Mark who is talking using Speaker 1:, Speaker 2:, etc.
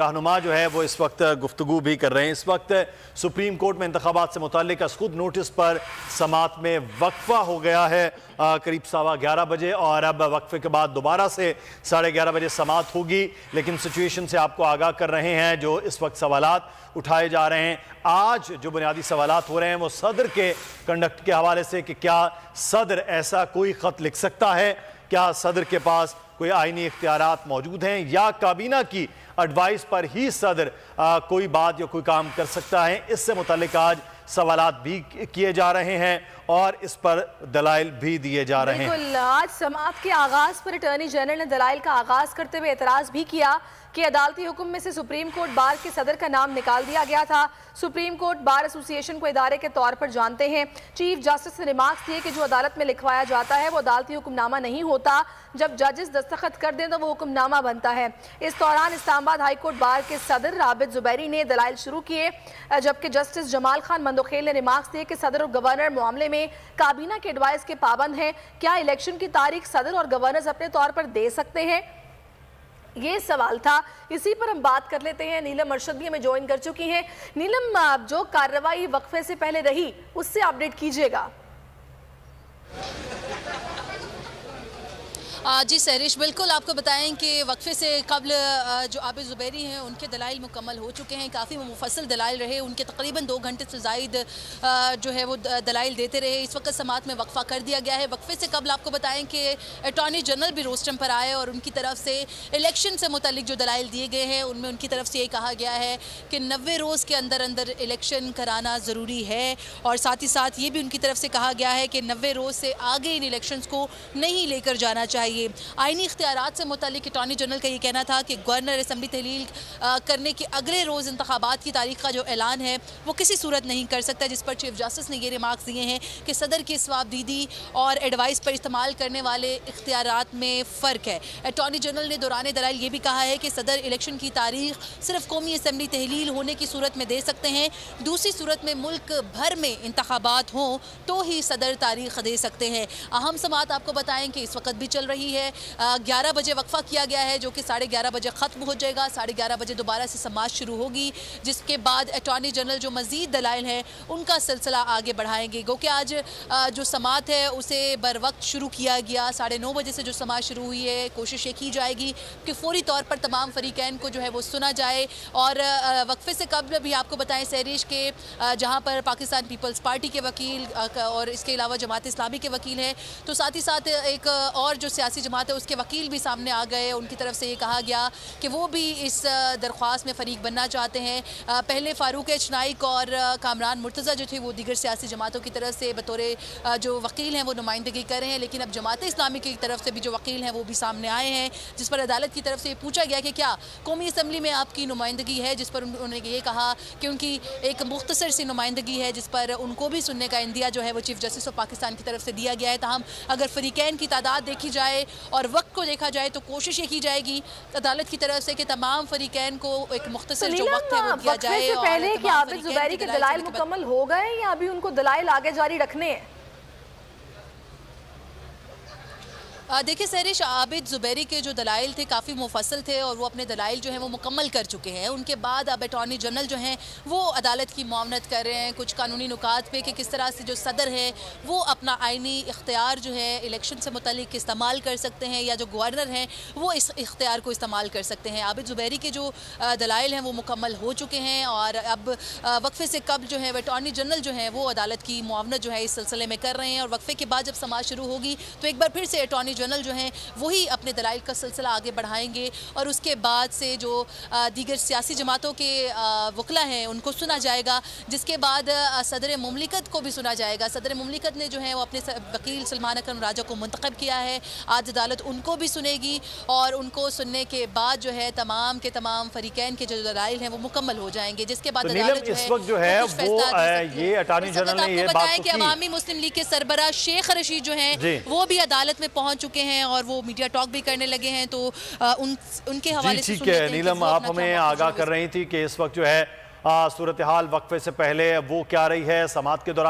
Speaker 1: रहनुमा जो है वो इस वक्त गुफ्तगू भी कर रहे हैं। इस वक्त सुप्रीम कोर्ट में इंतखाबात से मुताल्लिक खुद नोटिस पर समात में वक्फा हो गया है करीब 11:15 बजे, और अब वक्फे के बाद दोबारा से 11:30 बजे समात होगी। लेकिन सिचुएशन से आपको आगाह कर रहे हैं जो इस वक्त सवालात उठाए जा रहे हैं। आज जो बुनियादी सवालात हो रहे हैं वो सदर के कंडक्ट के हवाले से कि क्या सदर ऐसा कोई ख़त लिख सकता है, क्या सदर के पास कोई आईनी इख्तियारात मौजूद हैं, या काबीना की एडवाइस पर ही सदर कोई बात या कोई काम कर सकता है। इससे मुताल्लिक आज सवालात भी किए जा रहे हैं और इस पर दलाइल भी दिए जा रहे हैं।
Speaker 2: बिल्कुल, आज समाअत के आगाज पर अटॉर्नी जनरल ने दलाइल का आगाज करते हुए एतराज भी किया कि अदालती हुक्म में से सुप्रीम कोर्ट बार के सदर का नाम निकाल दिया गया था। सुप्रीम कोर्ट बार एसोसिएशन को इदारे के तौर पर जानते हैं। चीफ जस्टिस ने रिमार्क्स दिए कि जो अदालत में लिखवाया जाता है वो अदालती हुक्मनामा नहीं होता, जब जजेस दस्तखत कर दें तो वो हुक्मनामा बनता है। इस दौरान इस्लामाबाद हाई कोर्ट बार के सदर राबित जुबैरी ने दलाइल शुरू किए, जबकि जस्टिस जमाल खान मंदोखेल ने रिमार्क्स दिए कि सदर और गवर्नर मामले में काबीना के एडवाइस के पाबंद हैं। क्या इलेक्शन की तारीख सदर और गवर्नर अपने तौर पर दे सकते हैं, ये सवाल था। इसी पर हम बात कर लेते हैं। नीलम अरशद भी हमें ज्वाइन कर चुकी हैं। नीलम, जो कार्रवाई वक्फे से पहले रही उससे अपडेट कीजिएगा।
Speaker 3: जी सहरिश, बिल्कुल आपको बताएं कि वक्फे से कबल जो आबिद ज़ुबैरी हैं उनके दलाइल मुकम्मल हो चुके हैं। काफ़ी मुफस्सल दलाइल रहे, उनके तकरीबन 2 घंटे से ज़ायद जो है वो दलाइल देते रहे। इस वक्त समात में वक्फा कर दिया गया है। वक्फे से कबल आपको बताएं कि अटॉर्नी जनरल भी रोस्टम पर आए और उनकी तरफ से इलेक्शन से मुतालिक जो दलाइल दिए गए हैं उनमें उनकी तरफ से ये कहा गया है कि 90 रोज़ के अंदर अंदर इलेक्शन कराना ज़रूरी है, और साथ ही साथ ये भी उनकी तरफ से कहा गया है कि 90 रोज़ से आगे इन इलेक्शन को नहीं लेकर जाना चाहिए। आईनी इख्तियारात से मुतालिक अटॉर्नी जनरल का ये कहना था कि गवर्नर असम्बली तहलील करने के अगले रोज़ इंतखाबात की तारीख का जो ऐलान है वो किसी सूरत नहीं कर सकता, जिस पर चीफ जस्टिस ने ये रिमार्क्स दिए हैं कि सदर की स्वाबदीदी और एडवाइस पर इस्तेमाल करने वाले इख्तियारात में फ़र्क है। अटॉर्नी जनरल ने दौरान दलाइल ये भी कहा है कि सदर इलेक्शन की तारीख सिर्फ कौमी असम्बली तहलील होने की सूरत में दे सकते हैं, दूसरी सूरत में मुल्क भर में इंतखाबात हों तो ही सदर तारीख दे सकते हैं। अहम समात आपको बताएं कि इस वक्त भी चल रही है। 11 बजे वक्फा किया गया है जो कि 11:30 बजे ख़त्म हो जाएगा। 11:30 बजे दोबारा से समाअत शुरू होगी, जिसके बाद अटॉर्नी जनरल जो मज़ीद दलाइल हैं उनका सिलसिला आगे बढ़ाएंगे। गो कि आज जो समाअत है उसे बर वक्त शुरू किया गया। 9:30 बजे से जो समाअत शुरू हुई है, कोशिश ये की जाएगी कि फ़ौरी तौर पर तमाम फ़रीक़ैन को जो है वो सुना जाए। और वक्फे से कबल भी आपको बताएं सहरिश के जहाँ पर पाकिस्तान पीपल्स पार्टी के वकील और इसके अलावा जमात इस्लामी के वकील हैं, तो साथ ही साथ एक और जो सियासी जमात है उसके वकील भी सामने आ गए। उनकी तरफ से ये कहा गया कि वो भी इस दरख्वास्त में फ़रीक बनना चाहते हैं। पहले फ़ारूक एच नाइक और कामरान मुर्तज़ा जो थे वो दीगर सियासी जमातों की तरफ से बतौर जो वकील हैं वो नुमाइंदगी कर रहे हैं, लेकिन अब जमात इस्लामी की तरफ से भी जो वकील हैं वो भी सामने आए हैं, जिस पर अदालत की तरफ से ये पूछा गया कि क्या कौमी असम्बली में आपकी नुमाइंदगी है, जिस पर उन्होंने ये कहा कि उनकी एक मुख्तसर सी नुमाइंदगी है जिस पर उनको भी सुनने का इंदिया जो है वो चीफ जस्टिस ऑफ पाकिस्तान की तरफ से दिया गया है। ताहम अगर फ़रीक़ैन की तादाद देखी जाए और वक्त को देखा जाए तो कोशिश ये की जाएगी अदालत की तरफ से कि तमाम फरीकैन को एक मुख्तसर जो वक्त है वो दिया जाए।
Speaker 2: से पहले कि आबिद जुबैरी के दलाइल मुकम्मल हो गए या अभी उनको दलाइल आगे जारी रखने हैं?
Speaker 3: देखिए सहरिश, आबिद ज़ुबैरी के जो दलाइल थे काफ़ी मुफस्सल थे और वो अपने दलाइल जो हैं वो मुकम्मल कर चुके हैं। उनके बाद अब अटॉर्नी जनरल जो हैं वो अदालत की मुआवनत कर रहे हैं कुछ कानूनी नुकात पे कि किस तरह से जो सदर है वो अपना आइनी इख्तियार जो है इलेक्शन से मुतल्लिक इस्तेमाल कर सकते हैं, या जो गवर्नर हैं वो इस इख्तियार को इस्तेमाल कर सकते हैं। आबिद ज़ुबैरी के जो दलाइल हैं वो मुकम्मल हो चुके हैं और अब वक्फे से कब जो है अटॉर्नी जनरल जो है वो अदालत की मुआवनत जो है इस सिलसिले में कर रहे हैं। और वक्फे के बाद जब समाअत शुरू होगी तो एक बार फिर से अटॉर्नी जनरल जो हैं वही अपने दलाइल का सिलसिला आगे बढ़ाएंगे और उसके बाद से जो दीगर सियासी जमातों के वकला हैं उनको सुना जाएगा, जिसके बाद सदर मुमलिकत को भी सुना जाएगा। सदर मुमलिकत ने जो है वो अपने वकील सलमान अकरम राजा को मुंतखब किया है। आज अदालत उनको भी सुनेगी और उनको सुनने के बाद जो है तमाम के तमाम फ़रीक़ैन के जो दलाइल हैं वो मुकम्मल हो जाएंगे, जिसके बाद अदालत
Speaker 1: जो है वो ये अटॉर्नी जनरल ने ये बात की कि
Speaker 3: अवामी मुस्लिम लीग के सरबराह शेख रशीद जो हैं वो भी अदालत में पहुंच चुके हैं और वो मीडिया टॉक भी करने लगे हैं, तो उनके हवाले से
Speaker 1: ठीक है। नीलम, आप हमें आगाह कर रही थी कि इस वक्त जो है सूरत हाल वक्फे से पहले वो क्या रही है, समाअत के दौरान